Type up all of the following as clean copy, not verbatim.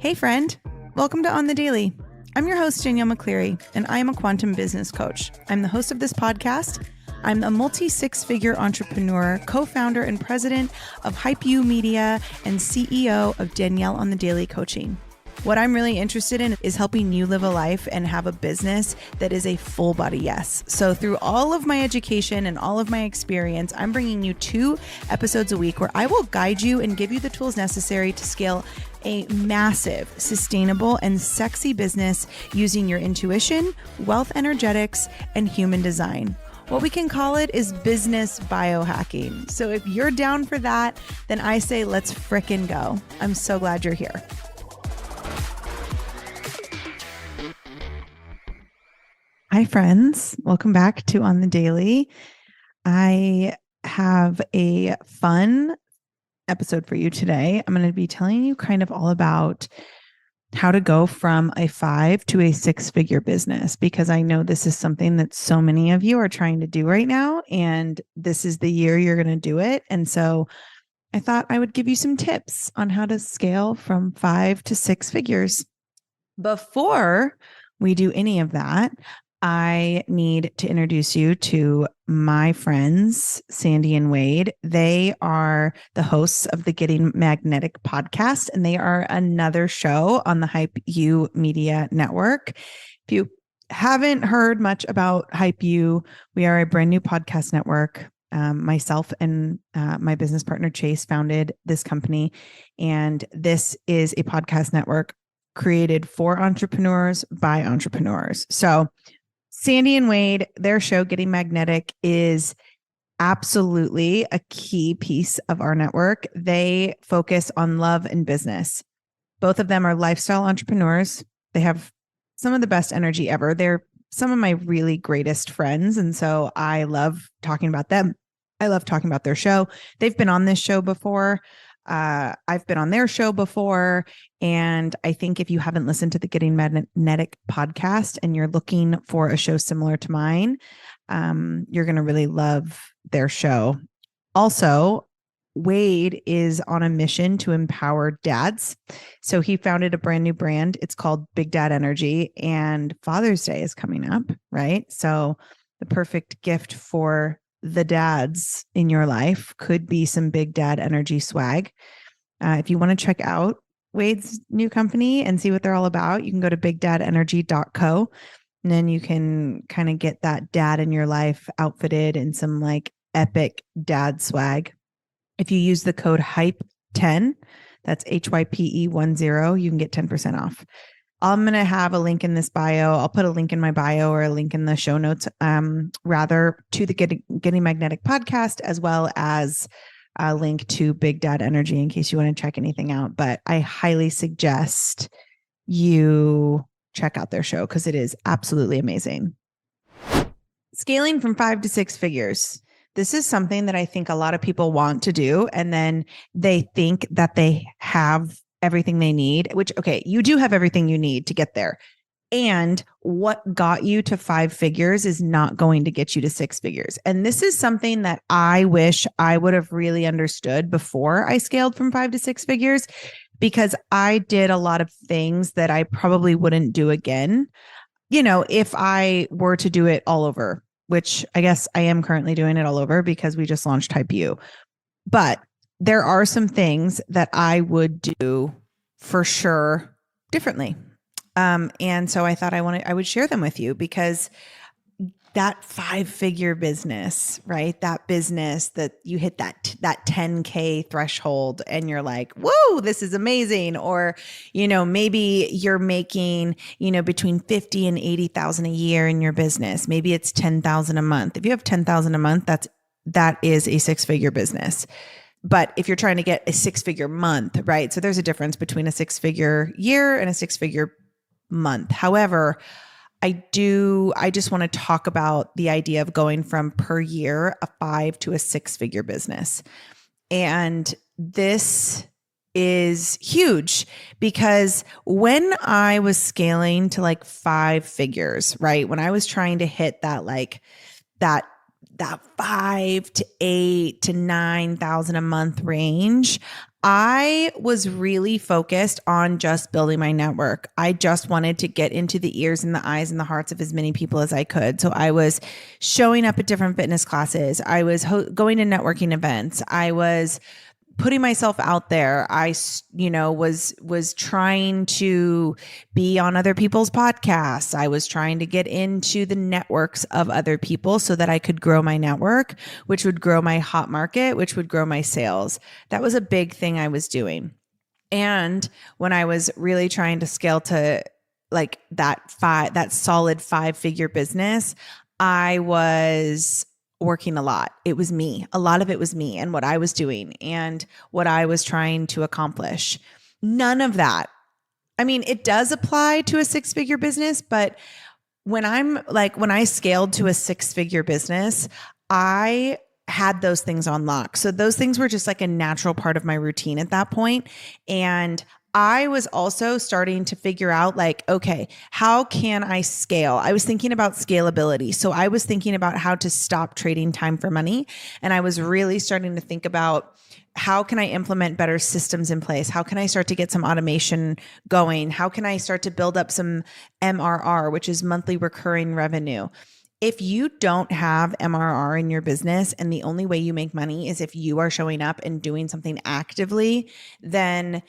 Hey friend, welcome to On the Daily. I'm your host, Danielle McCleary, and I am a quantum business coach. I'm the host of this podcast. I'm a multi-six-figure entrepreneur, co-founder and president of Hype You Media, and CEO of Danielle on the Daily Coaching. What I'm really interested in is helping you live a life and have a business that is a full body yes. So through all of my education and all of my experience, I'm bringing you 2 episodes a week where I will guide you and give you the tools necessary to scale a massive, sustainable, and sexy business using your intuition, wealth energetics, and human design. What we can call it is business biohacking. So if you're down for that, then I say let's frickin' go. I'm so glad you're here. Hi, friends. Welcome back to On the Daily. I have a fun episode for you today. I'm going to be telling you kind of all about how to go from a 5 to a 6-figure business, because I know this is something that so many of you are trying to do right now, and this is the year you're going to do it. And so I thought I would give you some tips on how to scale from 5 to 6 figures. Before we do any of that, I need to introduce you to my friends, Sandy and Wade. They are the hosts of the Getting Magnetic podcast, and they are another show on the Hype You Media Network. If you haven't heard much about Hype You, we are a brand new podcast network. Myself and my business partner, Chase, founded this company, and this is a podcast network created for entrepreneurs by entrepreneurs. So Sandy and Wade, their show, Getting Magnetic, is absolutely a key piece of our network. They focus on love and business. Both of them are lifestyle entrepreneurs. They have some of the best energy ever. They're some of my really greatest friends. And so I love talking about them. I love talking about their show. They've been on this show before. I've been on their show before. And I think if you haven't listened to the Getting Magnetic podcast and you're looking for a show similar to mine, you're going to really love their show. Also, Wade is on a mission to empower dads. So he founded a brand new brand. It's called Big Dad Energy, and Father's Day is coming up, right? So the perfect gift for the dads in your life could be some Big Dad Energy swag. If you want to check out Wade's new company and see what they're all about, you can go to bigdadenergy.co, and then you can kind of get that dad in your life outfitted in some like epic dad swag. If you use the code HYPE10, that's HYPE10, you can get 10% off. I'm going to have a link in this bio. I'll put a link in my bio or a link in the show notes, rather to the Getting Magnetic podcast, as well as a link to Big Dad Energy in case you want to check anything out. But I highly suggest you check out their show because it is absolutely amazing. Scaling from 5 to 6 figures. This is something that I think a lot of people want to do, and then they think that they have everything they need, which, okay, you do have everything you need to get there. And what got you to 5 figures is not going to get you to 6 figures. And this is something that I wish I would have really understood before I scaled from 5 to 6 figures, because I did a lot of things that I probably wouldn't do again, if I were to do it all over, which I guess I am currently doing it all over because we just launched Hype You. But there are some things that I would do for sure differently. And so I thought I would share them with you, because that 5-figure business, right? That business that you hit that 10K threshold and you're like, whoa, this is amazing. Or, maybe you're making, between 50 and 80,000 a year in your business. Maybe it's 10,000 a month. If you have 10,000 a month, that is a 6-figure business. But if you're trying to get a 6-figure month, right? So there's a difference between a 6-figure year and a 6-figure month. However, I just want to talk about the idea of going from per year a 5 to a 6-figure business. And this is huge, because when I was scaling to like 5 figures, right? When I was trying to hit that 5 to 8 to 9,000 a month range, I was really focused on just building my network. I just wanted to get into the ears and the eyes and the hearts of as many people as I could. So I was showing up at different fitness classes. I was going to networking events. I was putting myself out there. I, was trying to be on other people's podcasts. I was trying to get into the networks of other people so that I could grow my network, which would grow my hot market, which would grow my sales. That was a big thing I was doing. And when I was really trying to scale to like that solid 5-figure business, I was working a lot. It was me. A lot of it was me and what I was doing and what I was trying to accomplish. None of that. I mean, it does apply to a 6-figure business, but when I scaled to a 6-figure business, I had those things on lock. So those things were just like a natural part of my routine at that point. And I was also starting to figure out like, okay, how can I scale? I was thinking about scalability. So I was thinking about how to stop trading time for money. And I was really starting to think about how can I implement better systems in place? How can I start to get some automation going? How can I start to build up some MRR, which is monthly recurring revenue? If you don't have MRR in your business and the only way you make money is if you are showing up and doing something actively, then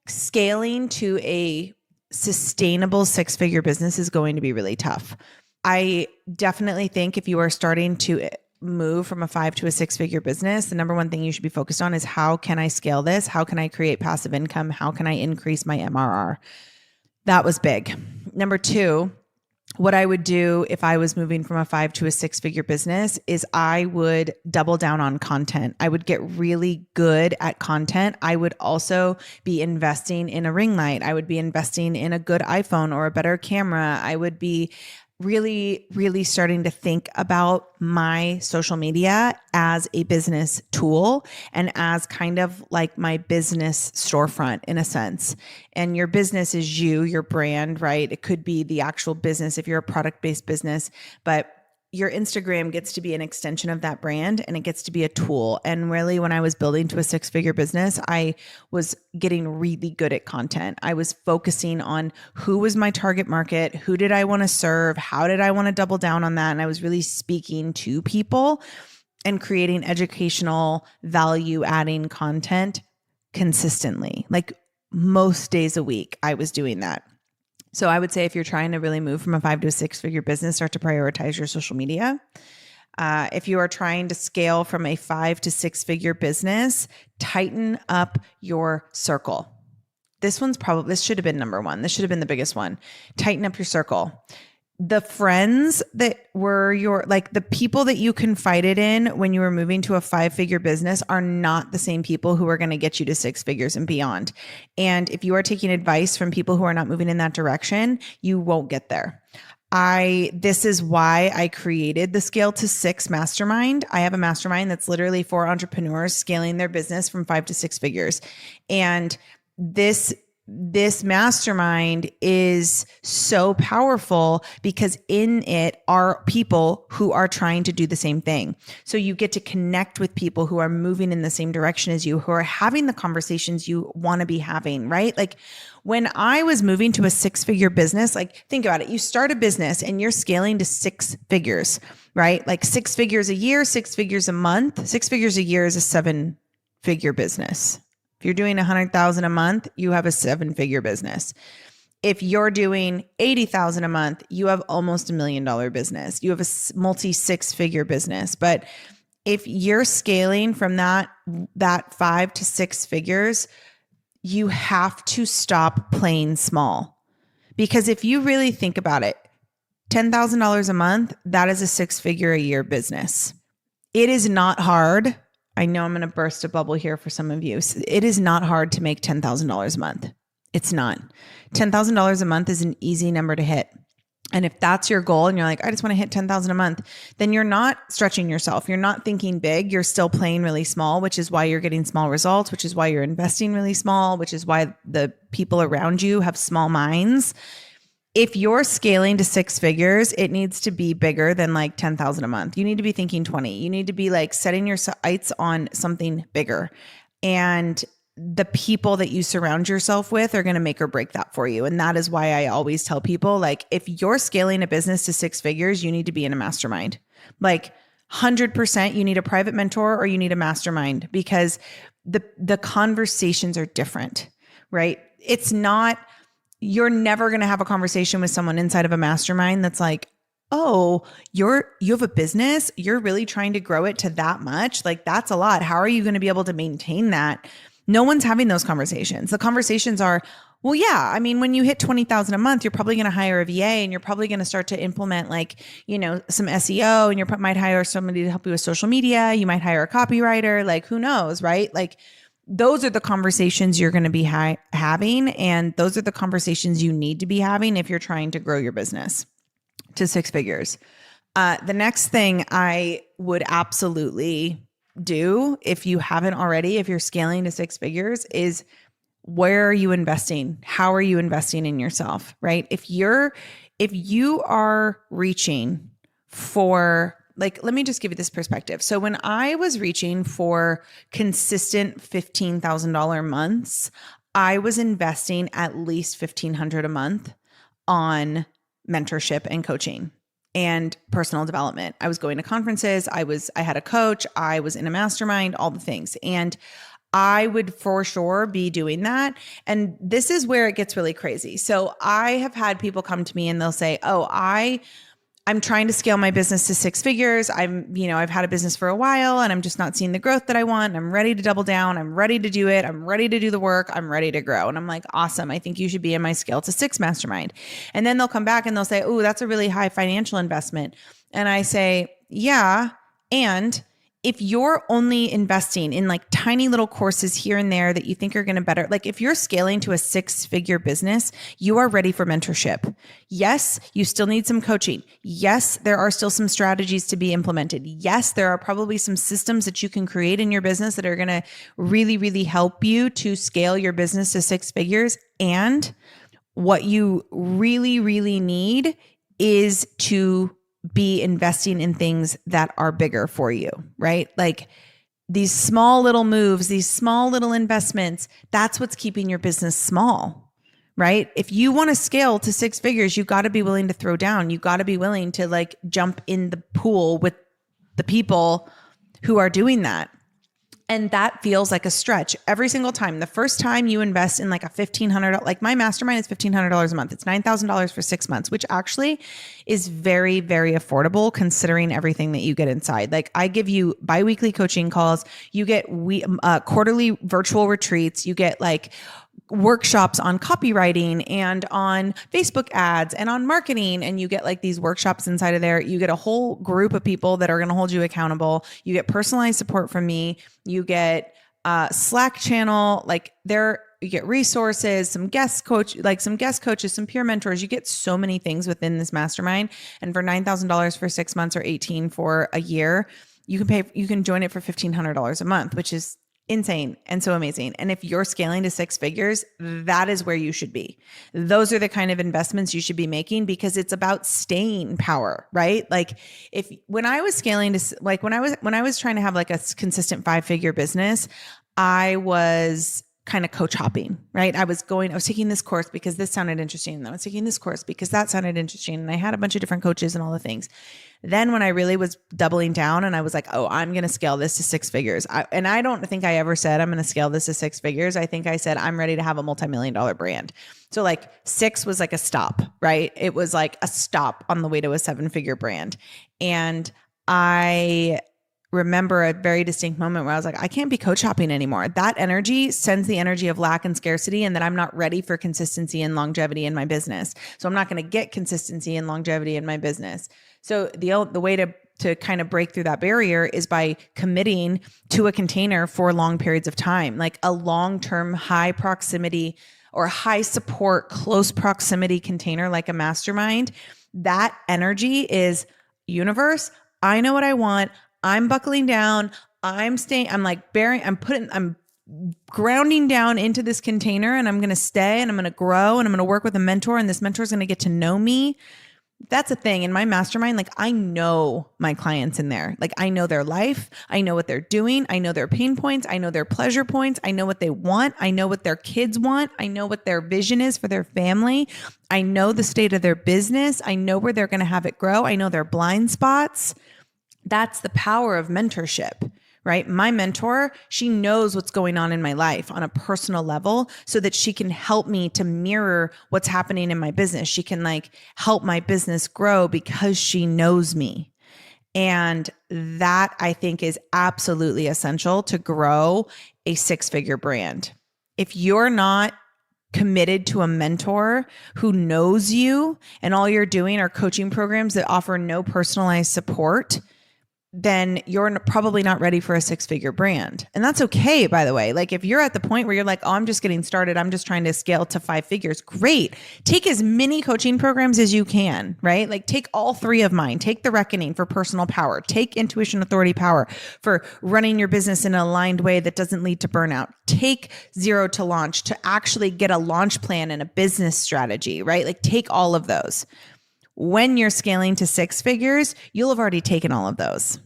scaling to a sustainable 6-figure business is going to be really tough. I definitely think if you are starting to move from a 5 to a 6-figure business, the number one thing you should be focused on is how can I scale this? How can I create passive income? How can I increase my MRR? That was big. Number 2, what I would do if I was moving from a 5 to a 6-figure business is I would double down on content. I would get really good at content. I would also be investing in a ring light. I would be investing in a good iPhone or a better camera. I would be really, really starting to think about my social media as a business tool and as kind of like my business storefront in a sense. And your business is your brand, right? It could be the actual business if you're a product-based business, but your Instagram gets to be an extension of that brand and it gets to be a tool. And really, when I was building to a 6-figure business, I was getting really good at content. I was focusing on who was my target market, who did I want to serve, how did I want to double down on that? And I was really speaking to people and creating educational, value-adding content consistently. Like most days a week, I was doing that. So I would say if you're trying to really move from a 5 to a 6-figure business, start to prioritize your social media. If you are trying to scale from a 5 to 6-figure business, tighten up your circle. This should have been number 1. This should have been the biggest one. Tighten up your circle. The friends that were the people that you confided in when you were moving to a 5-figure business are not the same people who are going to get you to 6 figures and beyond. And if you are taking advice from people who are not moving in that direction, you won't get there. This is why I created the Scale to 6 Mastermind. I have a mastermind that's literally for entrepreneurs scaling their business from 5 to 6 figures. And this mastermind is so powerful because in it are people who are trying to do the same thing. So you get to connect with people who are moving in the same direction as you, who are having the conversations you want to be having, right? Like when I was moving to a 6-figure business, like think about it. You start a business and you're scaling to 6 figures, right? Like 6 figures a year, 6 figures a month. 6 figures a year is a 7-figure business. If you're doing 100,000 a month, you have a 7-figure business. If you're doing 80,000 a month, you have almost $1 million business. You have a multi 6-figure business. But if you're scaling from that 5 to 6 figures, you have to stop playing small. Because if you really think about it, $10,000 a month, that is a 6-figure a year business. It is not hard. I know I'm going to burst a bubble here for some of you. It is not hard to make $10,000 a month. It's not. $10,000 a month is an easy number to hit. And if that's your goal and you're like, I just want to hit 10,000 a month, then you're not stretching yourself. You're not thinking big. You're still playing really small, which is why you're getting small results, which is why you're investing really small, which is why the people around you have small minds. If you're scaling to 6 figures, it needs to be bigger than like 10,000 a month. You need to be thinking 20. You need to be like setting your sights on something bigger. And the people that you surround yourself with are going to make or break that for you. And that is why I always tell people, like, if you're scaling a business to 6 figures, you need to be in a mastermind. Like 100%, you need a private mentor or you need a mastermind, because the conversations are different, right? It's not, you're never going to have a conversation with someone inside of a mastermind that's like, oh, you have a business, you're really trying to grow it to that much. Like, that's a lot. How are you going to be able to maintain that? No one's having those conversations. The conversations are, well, yeah, I mean, when you hit 20,000 a month, you're probably going to hire a VA and you're probably going to start to implement, like, you know, some SEO, and you might hire somebody to help you with social media. You might hire a copywriter, like, who knows, right? Like, those are the conversations you're going to be having. And those are the conversations you need to be having if you're trying to grow your business to 6 figures. The next thing I would absolutely do, if you haven't already, if you're scaling to 6 figures, is, where are you investing? How are you investing in yourself, right? If you are reaching for, like, let me just give you this perspective. So when I was reaching for consistent $15,000 months, I was investing at least $1,500 a month on mentorship and coaching and personal development. I was going to conferences. I had a coach. I was in a mastermind, all the things. And I would for sure be doing that. And this is where it gets really crazy. So I have had people come to me and they'll say, oh, I'm trying to scale my business to 6 figures. I've had a business for a while and I'm just not seeing the growth that I want. I'm ready to double down. I'm ready to do it. I'm ready to do the work. I'm ready to grow. And I'm like, awesome. I think you should be in my Scale to 6 mastermind. And then they'll come back and they'll say, oh, that's a really high financial investment. And I say, yeah. And if you're only investing in like tiny little courses here and there that you think are going to better, like if you're scaling to a 6-figure business, you are ready for mentorship. Yes, you still need some coaching. Yes, there are still some strategies to be implemented. Yes, there are probably some systems that you can create in your business that are going to really, really help you to scale your business to 6 figures. And what you really, really need is to be investing in things that are bigger for you, right? Like these small little moves, these small little investments, that's what's keeping your business small, right? If you want to scale to 6 figures, you got to be willing to throw down. You got to be willing to like jump in the pool with the people who are doing that. And that feels like a stretch every single time. The first time you invest in like a $1,500, like my mastermind is $1,500 a month. It's $9,000 for 6 months, which actually is very, very affordable considering everything that you get inside. Like I give you biweekly coaching calls. You get quarterly virtual retreats. You get like workshops on copywriting and on Facebook ads and on marketing. And you get like these workshops inside of there. You get a whole group of people that are going to hold you accountable. You get personalized support from me. You get Slack channel, like you get resources, some guest coaches, some peer mentors. You get so many things within this mastermind. And for $9,000 for 6 months or 18 for a year, you can join it for $1,500 a month, which is insane and so amazing. And if you're scaling to 6 figures, that is where you should be. Those are the kind of investments you should be making because it's about staying power, right? Like when I was scaling to, like when I was trying to have like a consistent 5-figure business, I was kind of coach hopping, right? I was taking this course because this sounded interesting. And I was taking this course because that sounded interesting. And I had a bunch of different coaches and all the things. Then when I really was doubling down and I was like, oh, I'm going to scale this to 6 figures. And I don't think I ever said I'm going to scale this to 6 figures. I think I said, I'm ready to have a multi-million-dollar brand. So like 6 was like a stop, right? It was like a stop on the way to a 7-figure brand. And I remember a very distinct moment where I was like, I can't be coach hopping anymore. That energy sends the energy of lack and scarcity and that I'm not ready for consistency and longevity in my business. So I'm not going to get consistency and longevity in my business. So the way to kind of break through that barrier is by committing to a container for long periods of time, like a long-term high proximity or high support, close proximity container, like a mastermind. That energy is universe. I know what I want. I'm buckling down. I'm grounding down into this container and I'm going to stay and I'm going to grow and I'm going to work with a mentor and this mentor is going to get to know me. That's a thing in my mastermind. Like I know my clients in there. Like I know their life. I know what they're doing. I know their pain points. I know their pleasure points. I know what they want. I know what their kids want. I know what their vision is for their family. I know the state of their business. I know where they're going to have it grow. I know their blind spots. That's the power of mentorship, right? My mentor, she knows what's going on in my life on a personal level so that she can help me to mirror what's happening in my business. She can like help my business grow because she knows me. And that I think is absolutely essential to grow a six-figure brand. If you're not committed to a mentor who knows you and all you're doing are coaching programs that offer no personalized support, then you're probably not ready for a six-figure brand. And that's okay, by the way. Like if you're at the point where you're like, oh, I'm just getting started, I'm just trying to scale to 5 figures, great. Take as many coaching programs as you can, right? Like take all 3 of mine. Take the Reckoning for personal power. Take Intuition Authority Power for running your business in an aligned way that doesn't lead to burnout. Take Zero to Launch to actually get a launch plan and a business strategy, right? Like take all of those. When you're scaling to 6 figures, you'll have already taken all of those.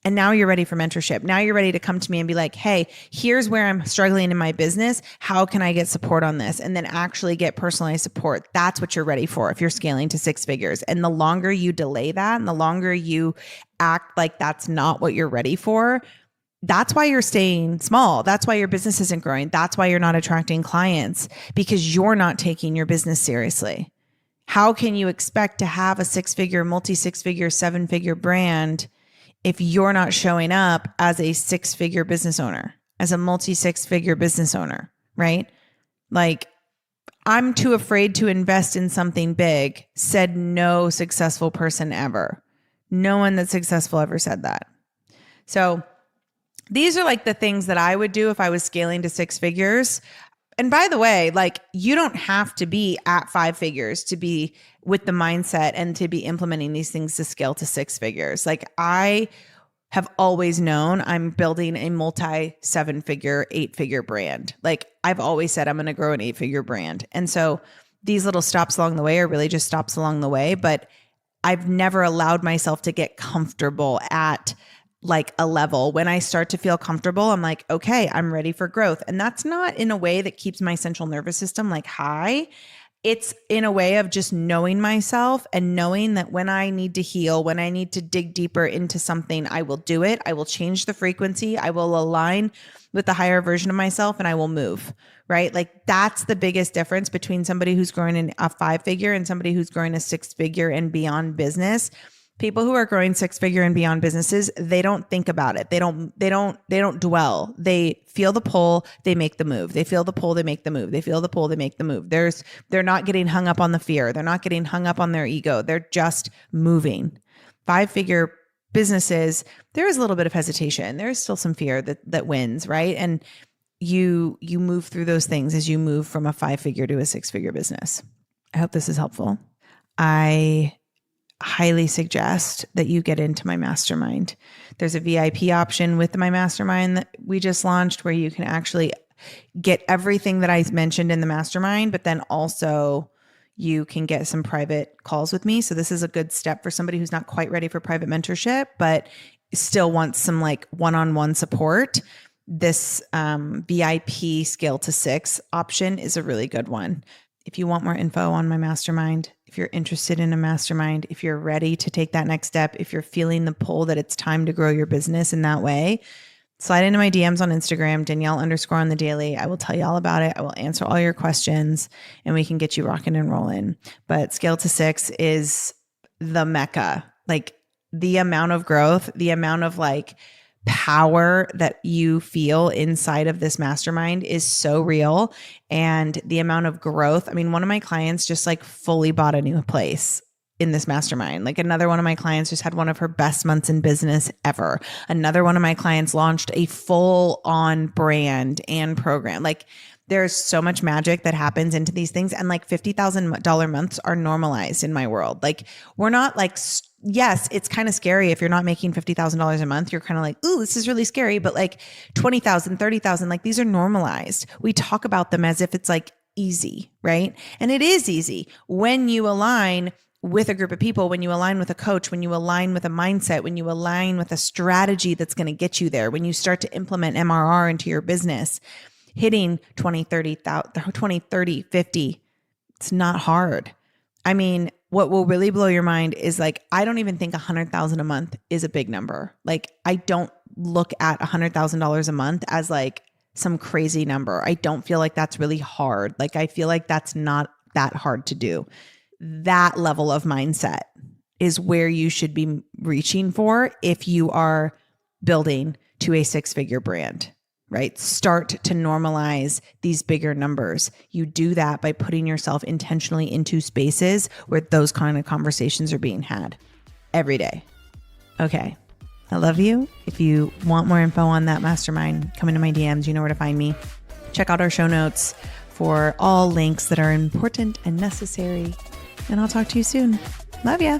And now you're ready for mentorship. Now you're ready to come to me and be like, hey, here's where I'm struggling in my business. How can I get support on this? And then actually get personalized support. That's what you're ready for if you're scaling to 6 figures. And the longer you delay that and the longer you act like that's not what you're ready for, that's why you're staying small. That's why your business isn't growing. That's why you're not attracting clients, because you're not taking your business seriously. How can you expect to have a 6-figure, multi-6-figure, 7-figure brand if you're not showing up as a 6-figure business owner, as a multi-6-figure business owner, right? Like, I'm too afraid to invest in something big, said no successful person ever. No one that's successful ever said that. So these are like the things that I would do if I was scaling to 6 figures. And by the way, like you don't have to be at 5 figures to be with the mindset and to be implementing these things to scale to 6 figures. Like I have always known I'm building a multi 7-figure, 8-figure brand. Like I've always said I'm going to grow an 8-figure brand. And so these little stops along the way are really just stops along the way. But I've never allowed myself to get comfortable at like a level. When I start to feel comfortable, I'm like, okay, I'm ready for growth. And that's not in a way that keeps my central nervous system like high. It's in a way of just knowing myself and knowing that when I need to heal, when I need to dig deeper into something, I will do it. I will change the frequency. I will align with the higher version of myself and I will move, right? Like that's the biggest difference between somebody who's growing in a 5-figure and somebody who's growing a 6-figure and beyond business. People who are growing 6-figure and beyond businesses, they don't think about it. They don't dwell. They feel the pull, they make the move. They feel the pull, they make the move. They feel the pull, they make the move. They're not getting hung up on the fear. They're not getting hung up on their ego. They're just moving. 5-figure businesses, there is a little bit of hesitation. There is still some fear that wins, right? And you move through those things as you move from a 5-figure to a 6-figure business. I hope this is helpful. I highly suggest that you get into my mastermind. There's a VIP option with my mastermind that we just launched where you can actually get everything that I mentioned in the mastermind, but then also you can get some private calls with me. So this is a good step for somebody who's not quite ready for private mentorship, but still wants some like one-on-one support. This VIP scale to 6 option is a really good one. If you want more info on my mastermind, if you're interested in a mastermind, if you're ready to take that next step, if you're feeling the pull that it's time to grow your business in that way, slide into my DMs on Instagram, Danielle_on_the_daily. I will tell you all about it. I will answer all your questions and we can get you rocking and rolling. But scale to 6 is the mecca. Like the amount of growth, the amount of like power that you feel inside of this mastermind is so real. And the amount of growth. I mean, one of my clients just like fully bought a new place in this mastermind. Like another one of my clients just had one of her best months in business ever. Another one of my clients launched a full on brand and program. Like there's so much magic that happens into these things. And like $50,000 months are normalized in my world. Like we're not like, yes, it's kind of scary. If you're not making $50,000 a month, you're kind of like, ooh, this is really scary. But like 20,000, 30,000, like these are normalized. We talk about them as if it's like easy, right? And it is easy when you align with a group of people, when you align with a coach, when you align with a mindset, when you align with a strategy that's going to get you there, when you start to implement MRR into your business, hitting 20, 30, 50, it's not hard. I mean, what will really blow your mind is like, I don't even think 100,000 a month is a big number. Like, I don't look at $100,000 a month as like some crazy number. I don't feel like that's really hard. Like, I feel like that's not that hard to do. That level of mindset is where you should be reaching for if you are building to a 6-figure brand, right? Start to normalize these bigger numbers. You do that by putting yourself intentionally into spaces where those kind of conversations are being had every day. Okay. I love you. If you want more info on that mastermind, come into my DMs. You know where to find me. Check out our show notes for all links that are important and necessary. And I'll talk to you soon. Love ya.